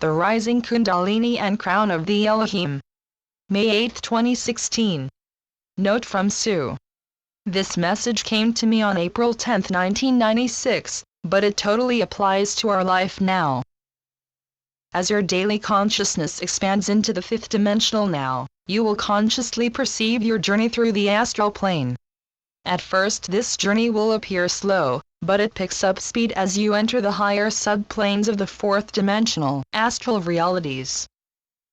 The Rising Kundalini and Crown of the Elohim. May 8, 2016. Note from Sue. This message came to me on April 10, 1996, but it totally applies to our life now. As your daily consciousness expands into the fifth dimensional now, you will consciously perceive your journey through the astral plane. At first this journey will appear slow, but it picks up speed as you enter the higher subplanes of the fourth dimensional astral realities.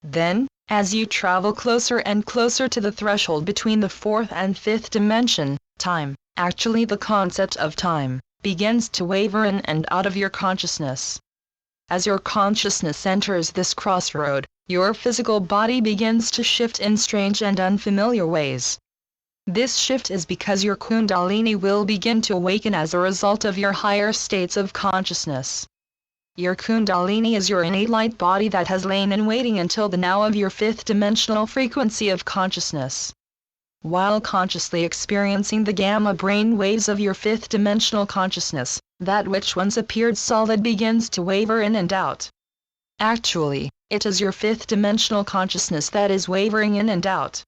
Then, as you travel closer and closer to the threshold between the fourth and fifth dimension, time, actually the concept of time, begins to waver in and out of your consciousness. As your consciousness enters this crossroad, your physical body begins to shift in strange and unfamiliar ways. This shift is because your Kundalini will begin to awaken as a result of your higher states of consciousness. Your Kundalini is your innate light body that has lain in waiting until the now of your fifth dimensional frequency of consciousness. While consciously experiencing the gamma brain waves of your fifth dimensional consciousness, that which once appeared solid begins to waver in and out. Actually, it is your fifth dimensional consciousness that is wavering in and out.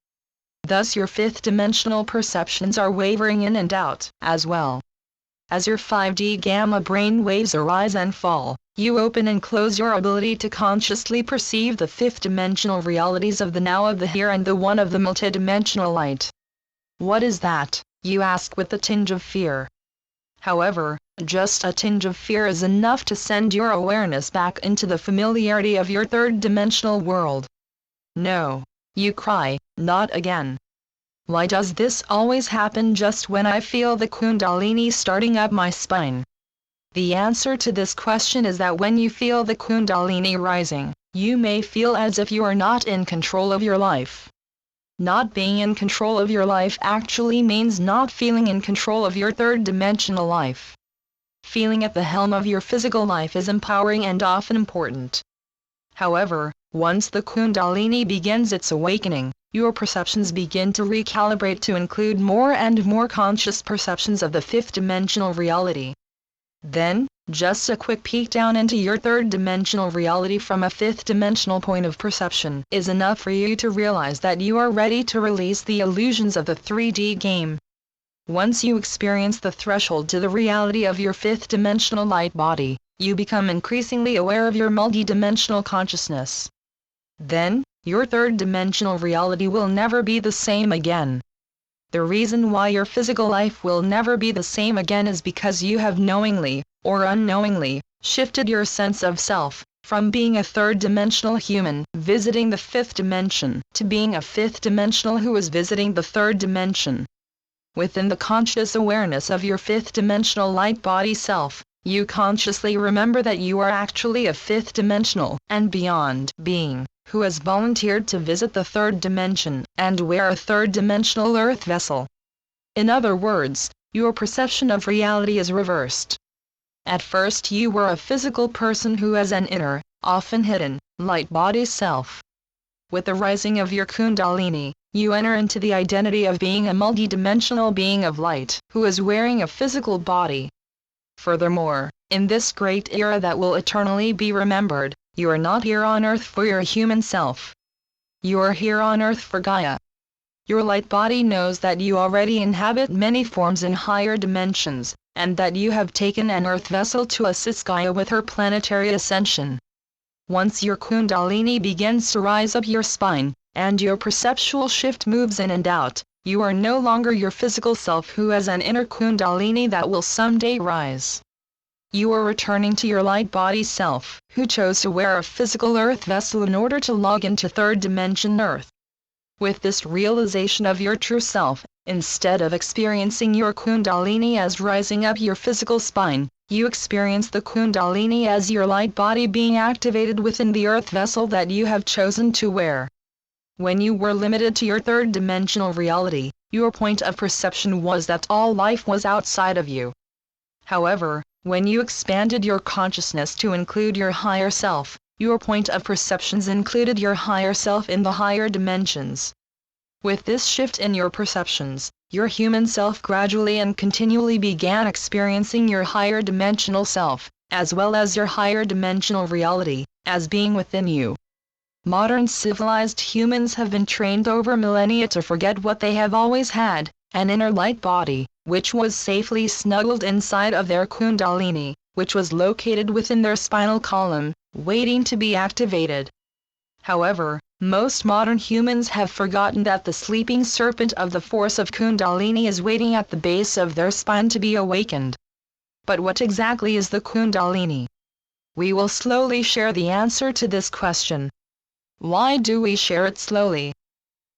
Thus your fifth dimensional perceptions are wavering in and out, as well. As your 5D gamma brain waves arise and fall, you open and close your ability to consciously perceive the fifth dimensional realities of the now, of the here, and the one of the multidimensional light. What is that, you ask with a tinge of fear. However, just a tinge of fear is enough to send your awareness back into the familiarity of your third dimensional world. No, you cry, not again. Why does this always happen just when I feel the Kundalini starting up my spine? The answer to this question is that when you feel the Kundalini rising, you may feel as if you are not in control of your life. Not being in control of your life actually means not feeling in control of your third dimensional life. Feeling at the helm of your physical life is empowering and often important. However, once the Kundalini begins its awakening, your perceptions begin to recalibrate to include more and more conscious perceptions of the fifth dimensional reality. Then, just a quick peek down into your third dimensional reality from a fifth dimensional point of perception is enough for you to realize that you are ready to release the illusions of the 3D game. Once you experience the threshold to the reality of your fifth dimensional light body, you become increasingly aware of your multidimensional consciousness. Then, your third dimensional reality will never be the same again. The reason why your physical life will never be the same again is because you have knowingly, or unknowingly, shifted your sense of self, from being a third dimensional human visiting the fifth dimension, to being a fifth dimensional who is visiting the third dimension. Within the conscious awareness of your fifth dimensional light body self, you consciously remember that you are actually a fifth dimensional and beyond being, who has volunteered to visit the third dimension and wear a third dimensional earth vessel. In other words, your perception of reality is reversed. At first you were a physical person who has an inner, often hidden, light body self. With the rising of your Kundalini, you enter into the identity of being a multidimensional being of light, who is wearing a physical body. Furthermore, in this great era that will eternally be remembered, you are not here on earth for your human self. You are here on earth for Gaia. Your light body knows that you already inhabit many forms in higher dimensions, and that you have taken an earth vessel to assist Gaia with her planetary ascension. Once your Kundalini begins to rise up your spine, and your perceptual shift moves in and out, you are no longer your physical self who has an inner Kundalini that will someday rise. You are returning to your light body self, who chose to wear a physical earth vessel in order to log into third dimension earth. With this realization of your true self, instead of experiencing your Kundalini as rising up your physical spine, you experience the Kundalini as your light body being activated within the earth vessel that you have chosen to wear. When you were limited to your third dimensional reality, your point of perception was that all life was outside of you. However, when you expanded your consciousness to include your higher self, your point of perceptions included your higher self in the higher dimensions. With this shift in your perceptions, your human self gradually and continually began experiencing your higher dimensional self, as well as your higher dimensional reality, as being within you. Modern civilized humans have been trained over millennia to forget what they have always had, an inner light body, which was safely snuggled inside of their Kundalini, which was located within their spinal column, waiting to be activated. However, most modern humans have forgotten that the sleeping serpent of the force of Kundalini is waiting at the base of their spine to be awakened. But what exactly is the Kundalini? We will slowly share the answer to this question. Why do we share it slowly?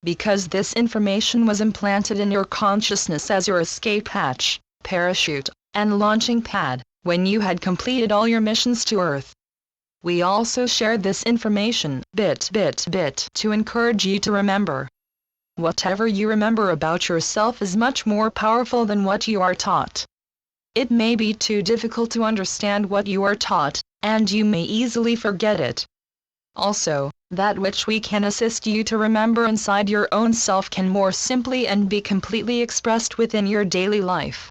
Because this information was implanted in your consciousness as your escape hatch, parachute, and launching pad, when you had completed all your missions to Earth. We also shared this information, bit, to encourage you to remember. Whatever you remember about yourself is much more powerful than what you are taught. It may be too difficult to understand what you are taught, and you may easily forget it. Also, that which we can assist you to remember inside your own self can more simply and be completely expressed within your daily life.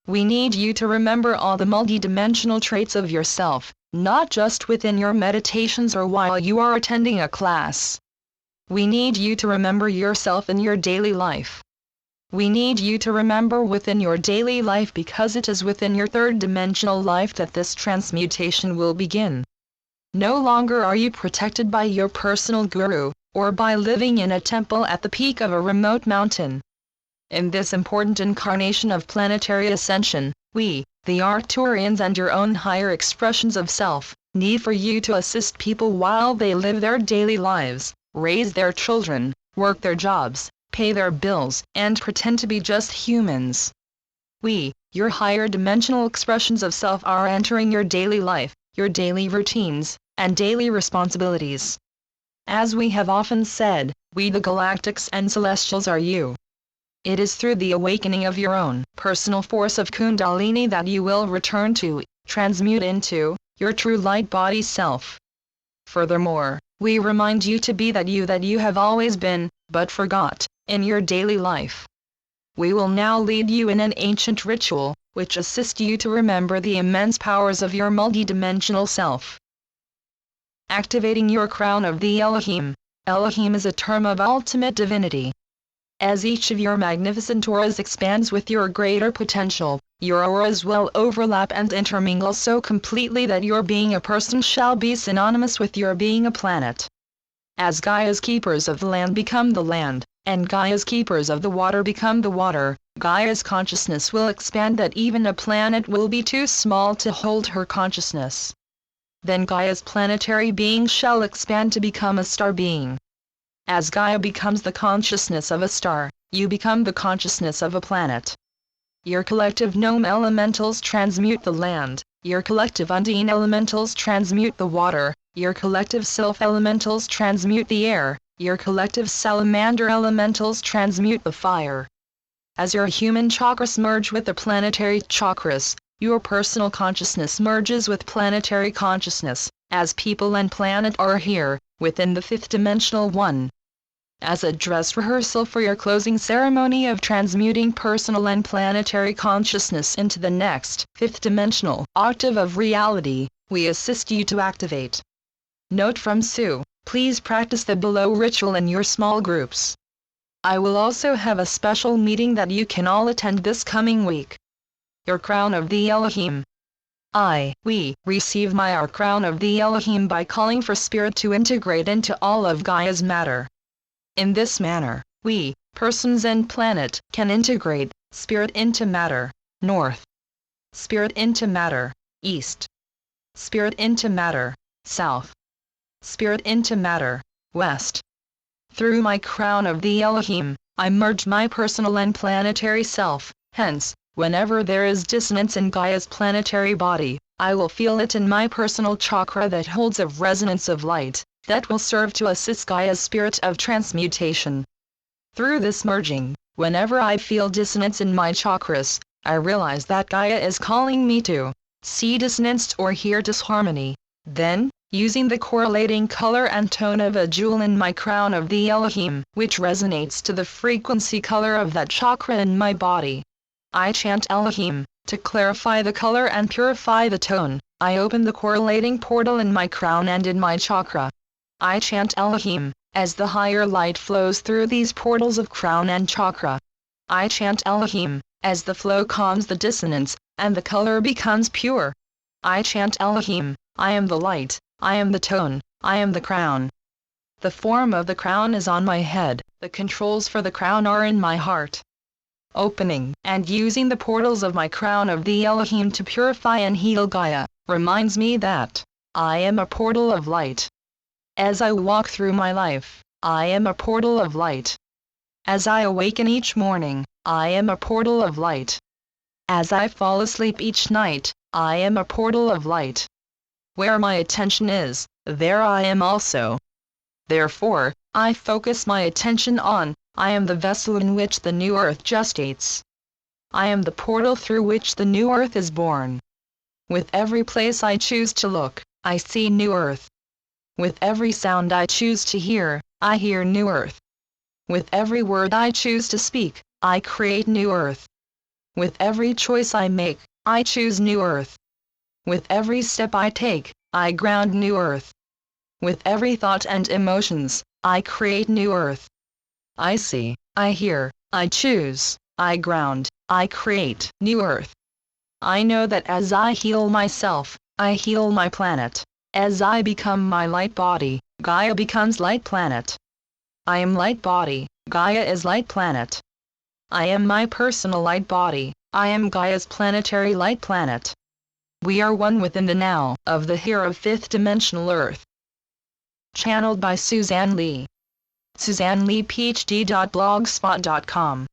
We need you to remember all the multidimensional traits of yourself, not just within your meditations or while you are attending a class. We need you to remember yourself in your daily life. We need you to remember within your daily life because it is within your third dimensional life that this transmutation will begin. No longer are you protected by your personal guru, or by living in a temple at the peak of a remote mountain. In this important incarnation of planetary ascension, we, the Arcturians and your own higher expressions of self, need for you to assist people while they live their daily lives, raise their children, work their jobs, pay their bills, and pretend to be just humans. We, your higher dimensional expressions of self, are entering your daily life, your daily routines, and daily responsibilities. As we have often said, we the galactics and celestials are you. It is through the awakening of your own personal force of Kundalini that you will return to, transmute into, your true light body self. Furthermore, we remind you to be that you have always been, but forgot, in your daily life. We will now lead you in an ancient ritual, which assists you to remember the immense powers of your multidimensional self. Activating your crown of the Elohim. Elohim is a term of ultimate divinity. As each of your magnificent auras expands with your greater potential, your auras will overlap and intermingle so completely that your being a person shall be synonymous with your being a planet. As Gaia's keepers of the land become the land, and Gaia's keepers of the water become the water, Gaia's consciousness will expand that even a planet will be too small to hold her consciousness. Then Gaia's planetary being shall expand to become a star being. As Gaia becomes the consciousness of a star, you become the consciousness of a planet. Your collective gnome elementals transmute the land, your collective undine elementals transmute the water, your collective sylph elementals transmute the air, your collective salamander elementals transmute the fire. As your human chakras merge with the planetary chakras, your personal consciousness merges with planetary consciousness, as people and planet are here, within the fifth dimensional one. As a dress rehearsal for your closing ceremony of transmuting personal and planetary consciousness into the next, fifth dimensional octave of reality, we assist you to activate. Note from Sue, please practice the below ritual in your small groups. I will also have a special meeting that you can all attend this coming week. Your crown of the Elohim. We receive our crown of the Elohim by calling for spirit to integrate into all of Gaia's matter. In this manner, we, persons and planet, can integrate spirit into matter, north, spirit into matter, east, spirit into matter, south, spirit into matter, west. Through my crown of the Elohim, I merge my personal and planetary self, hence, whenever there is dissonance in Gaia's planetary body, I will feel it in my personal chakra that holds a resonance of light, that will serve to assist Gaia's spirit of transmutation. Through this merging, whenever I feel dissonance in my chakras, I realize that Gaia is calling me to see dissonance or hear disharmony. Then, using the correlating color and tone of a jewel in my crown of the Elohim, which resonates to the frequency color of that chakra in my body, I chant Elohim, to clarify the color and purify the tone, I open the correlating portal in my crown and in my chakra. I chant Elohim, as the higher light flows through these portals of crown and chakra. I chant Elohim, as the flow calms the dissonance, and the color becomes pure. I chant Elohim, I am the light, I am the tone, I am the crown. The form of the crown is on my head, the controls for the crown are in my heart. Opening and using the portals of my crown of the Elohim to purify and heal Gaia, reminds me that I am a portal of light. As I walk through my life, I am a portal of light. As I awaken each morning, I am a portal of light. As I fall asleep each night, I am a portal of light. Where my attention is, there I am also. Therefore, I focus my attention on, I am the vessel in which the new earth gestates. I am the portal through which the new earth is born. With every place I choose to look, I see new earth. With every sound I choose to hear, I hear new earth. With every word I choose to speak, I create new earth. With every choice I make, I choose new earth. With every step I take, I ground new earth. With every thought and emotions, I create new earth. I see, I hear, I choose, I ground, I create new earth. I know that as I heal myself, I heal my planet. As I become my light body, Gaia becomes light planet. I am light body, Gaia is light planet. I am my personal light body, I am Gaia's planetary light planet. We are one within the now of the here of fifth dimensional Earth. Channeled by Suzanne Lee. SuzanneLeePhD.blogspot.com